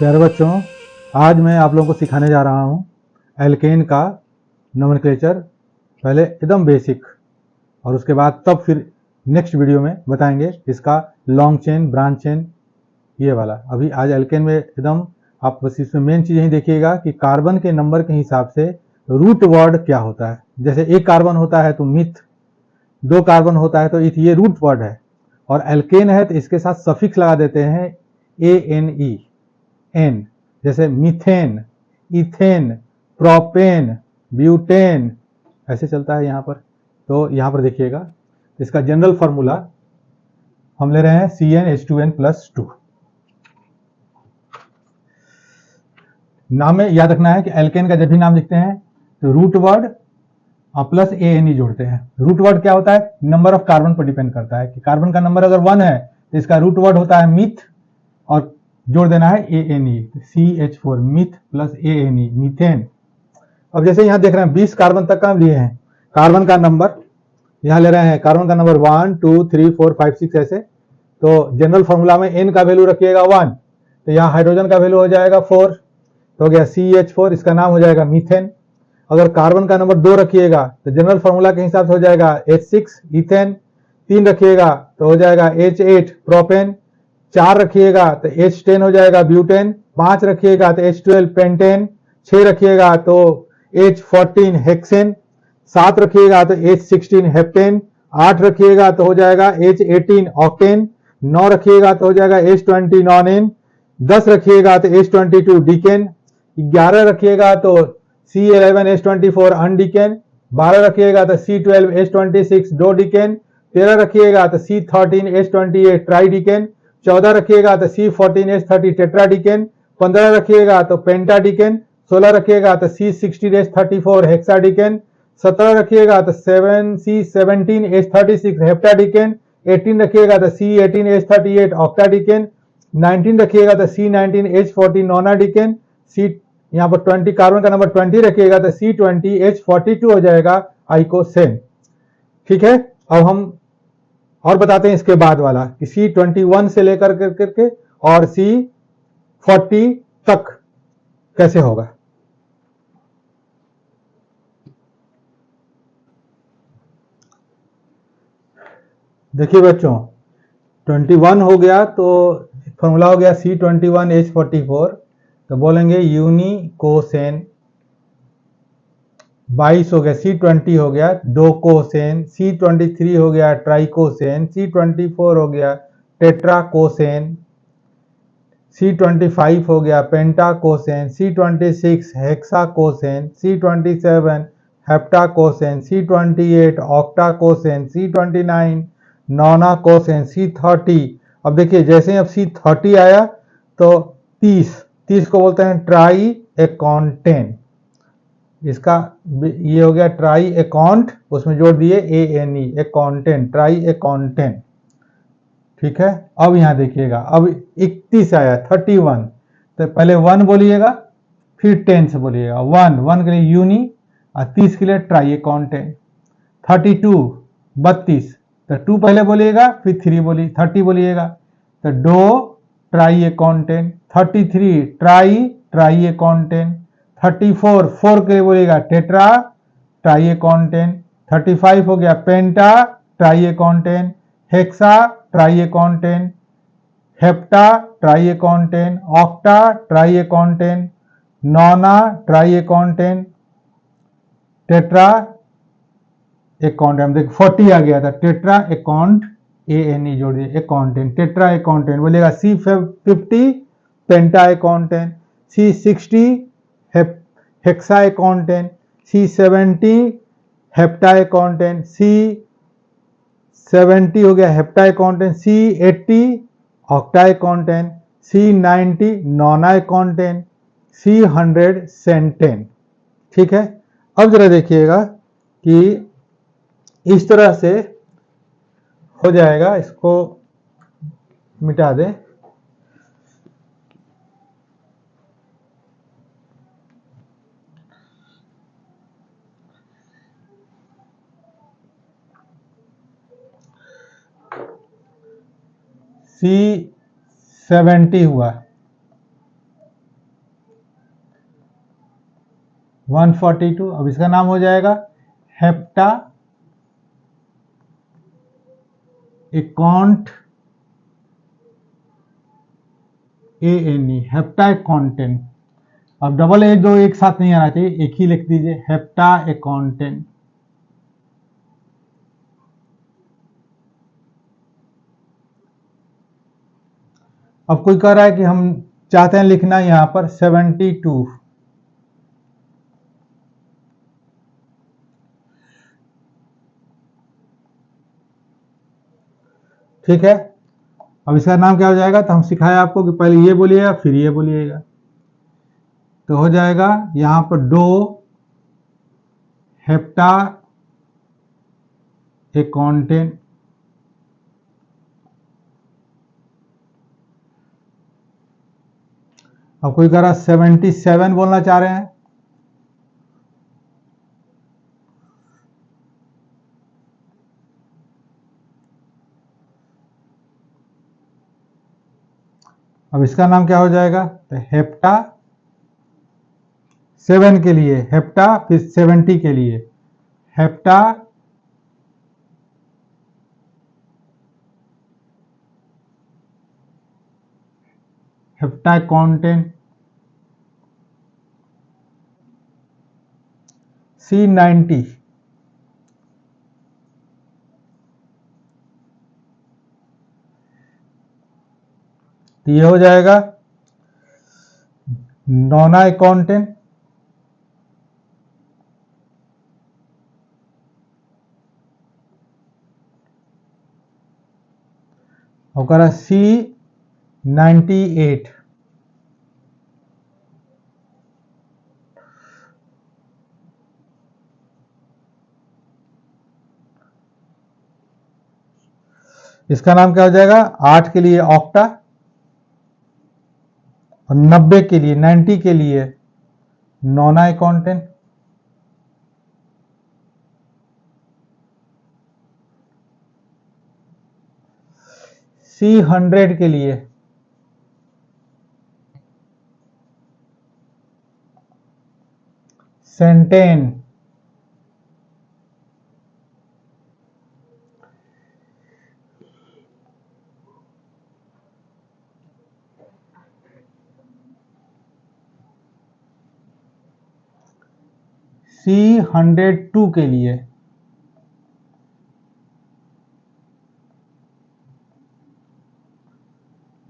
प्यारे बच्चों, आज मैं आप लोगों को सिखाने जा रहा हूँ एल्केन का नोमेनक्लेचर। पहले एकदम बेसिक और उसके बाद तब फिर नेक्स्ट वीडियो में बताएंगे इसका लॉन्ग चेन, ब्रांच चेन, ये वाला। अभी आज एल्केन में एकदम आप बस इसमें मेन चीज़ यही देखिएगा कि कार्बन के नंबर के हिसाब से रूट वर्ड क्या होता है। जैसे एक कार्बन होता है तो मिथ, दो कार्बन होता है तो इथ, ये रूट वर्ड है। और एल्केन है तो इसके साथ सफिक्स लगा देते हैं ANE, एन, जैसे मीथेन, इथेन, प्रोपेन, ब्यूटेन, ऐसे चलता है यहाँ पर। तो यहाँ पर देखिएगा इसका जनरल फार्मूला हम ले रहे हैं CnH2n+2। नाम में याद रखना है कि एल्केन का जब भी नाम लिखते हैं तो रूट वर्ड और प्लस ANE जोड़ते हैं। रूट वर्ड क्या होता है? नंबर ऑफ कार्बन पर डिपेंड करता है कि कार्बन का नंबर अगर 1 है तो इसका रूट वर्ड होता है मिथ और जोड़ देना है ANE, CH4, myth plus ANE, methane. अब जैसे यहाँ देख रहे हैं 20 कार्बन तक का लिए हैं, कार्बन का नंबर यहाँ ले रहे हैं, कार्बन का नंबर 1 2 3 4 5 6 ऐसे। तो जनरल फॉर्मूला में n का वैल्यू रखिएगा 1, तो यहाँ हाइड्रोजन का वैल्यू हो जाएगा 4, तो हो गया CH4, इसका नाम हो जाएगा मीथेन। अगर कार्बन का नंबर 2 रखिएगा तो जनरल फॉर्मूला के हिसाब से हो जाएगा H6 इथेन, 3 रखिएगा तो हो जाएगा H8 प्रोपेन, 4 रखिएगा तो H10 हो जाएगा ब्यूटेन, 5 रखिएगा तो H12 पेंटेन, 6 रखिएगा तो H14 हेक्सेन, 7 रखिएगा तो H16 हेप्टेन, 8 रखिएगा तो हो जाएगा H18 ऑक्टेन, 9 रखिएगा तो हो जाएगा H20 नॉनेन, 10 रखिएगा तो H22 डिकेन, 11 रखिएगा तो C11H24 अनडिकेन, 12 रखिएगा तो C12H26 डो डिकेन, 13 रखिएगा तो C13H28 ट्राइडिकेन, 14 रखिएगा तो C14H30 टेट्राडिकेन, 15 रखिएगा तो पेंटाडिकेन, 16 रखिएगा तो C16H34 हेक्साडिकेन, 17 रखिएगा तो C17H36 हेप्टाडिकेन, 18 रखिएगा तो C18H38 ऑक्टाडिकेन, 19 रखिएगा तो C19H40 नोनाडिकेन, C यहाँ पर 20 कार्बन का नंबर 20 रखिएगा तो C20H42 हो जाएगा आइकोसेन। ठीक है, अब हम और बताते हैं इसके बाद वाला कि C21 से लेकर करके और C40 तक कैसे होगा। देखिए बच्चों, 21 हो गया तो फॉर्मूला हो गया C21H44, तो बोलेंगे यूनिकोसेन। 22 हो गया C20 हो गया डोकोसेन, C23 हो गया ट्राइकोसेन, C24 हो गया टेट्राकोसेन, C25 हो गया पेंटाकोसेन, C26 हेक्साकोसेन, C27 हेप्टाकोसेन, C28 ऑक्टाकोसेन, C29 नोनाकोसेन, C30। अब देखिए जैसे अब C30 आया तो 30 को बोलते हैं ट्राई एकॉन्टेन। इसका ये हो गया ट्राई एकॉन्ट, उसमें जोड़ दिए ANE, एकॉन्टेन, ट्राई एकॉन्टेन। ठीक है, अब यहाँ देखिएगा अब 31 आया 31, तो पहले 1 बोलिएगा फिर 10 से बोलिएगा। 1 के लिए यूनी और 30 के लिए ट्राई एकॉन्टेन। 32 32, तो 2 पहले बोलिएगा फिर 3 बोलिए 30 बोलिएगा, तो डो ट्राई एकॉन्टेन। 33 ट्राई एकॉन्टेन। 34 4 के लिए बोलिएगा टेट्रा ट्राई एकॉन्टेन। 35 हो गया pentatriacontane, hexatriacontane, heptatriacontane, octatriacontane, nonatriacontane, tetracontane. देखिए 40 आ गया था, टेट्रा एकॉन्ट, ANE जोड़ दिए, एकॉन्टेन, टेट्रा एकॉन्टेन बोलिएगा। C50 पेंटा एकॉन्टेन, C60 hexa एकॉन्टेन, C70 hepta एकॉन्टेन, C70 हो गया हेप्टा एकॉन्टेन, C80 ऑक्टा एकॉन्टेन, C90 नोना एकॉन्टेन, C100 सेंटेन। ठीक है, अब जरा देखिएगा कि इस तरह से हो जाएगा, इसको मिटा दें। C70 हुआ, 142। अब इसका नाम हो जाएगा hepta account ANE, hepta accountant. अब डबल ए दो एक साथ नहीं आना चाहिए, एक ही लिख दीजिए, हेप्टा एकाउंटेंट। अब कोई कह रहा है कि हम चाहते हैं लिखना यहां पर 72। ठीक है, अब इसका नाम क्या हो जाएगा, तो हम सिखाए आपको कि पहले ये बोलिएगा फिर ये बोलिएगा, तो हो जाएगा यहां पर डो हेप्टा एकाउंटेंट। अब कोई कह रहा 77 बोलना चाह रहे हैं, अब इसका नाम क्या हो जाएगा, तो हेप्टा 7 के लिए हेप्टा, फिर 70 के लिए हेप्टा हेप्टा एकाउंटेंट। C90, तो ये हो जाएगा नोना अकाउंटेंट। और C98, इसका नाम क्या हो जाएगा, 8 के लिए ऑक्टा और 90 के लिए 90 के लिए नोना अकाउंटेंट। C100 के लिए सेंटेन। C102 के लिए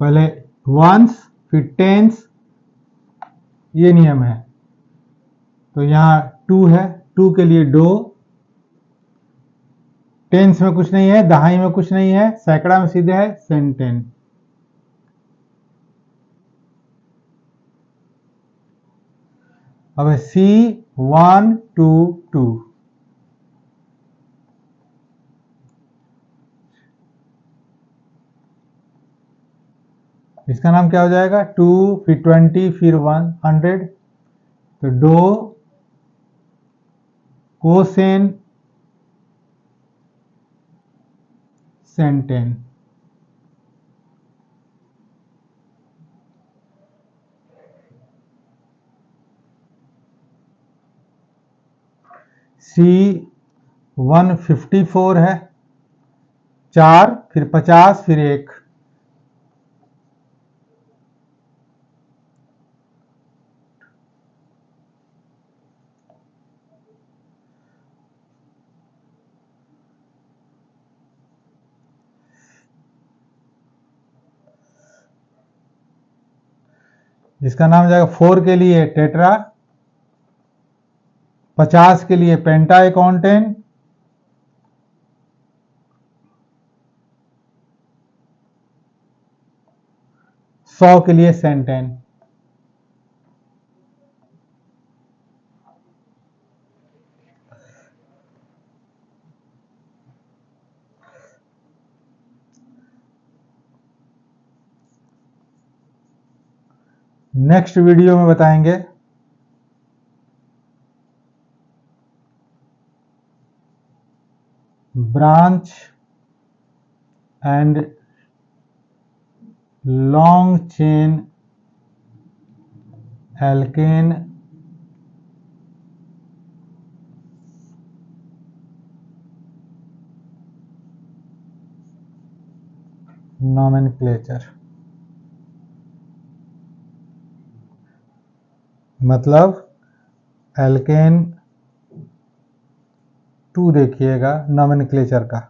पहले वंस फिर टेंस, ये नियम है। तो यहाँ 2 है, 2 के लिए डो, टेंस में कुछ नहीं है, दहाई में कुछ नहीं है, सैकड़ा में सीधे है सेंटेन। अब C122, इसका नाम क्या हो जाएगा, 2 फिर 20 फिर 100, तो डो कोसेन सेंटेन। C154 है, 4 फिर 50 फिर 1, जिसका नाम हो जाएगा 4 के लिए टेट्रा, 50 के लिए पेंटा अकाउंटेंट, 100 के लिए सेंटेन। नेक्स्ट वीडियो में बताएंगे branch and long chain alkane nomenclature मतलब एल्केन 2 देखिएगा नॉमेनक्लेचर का।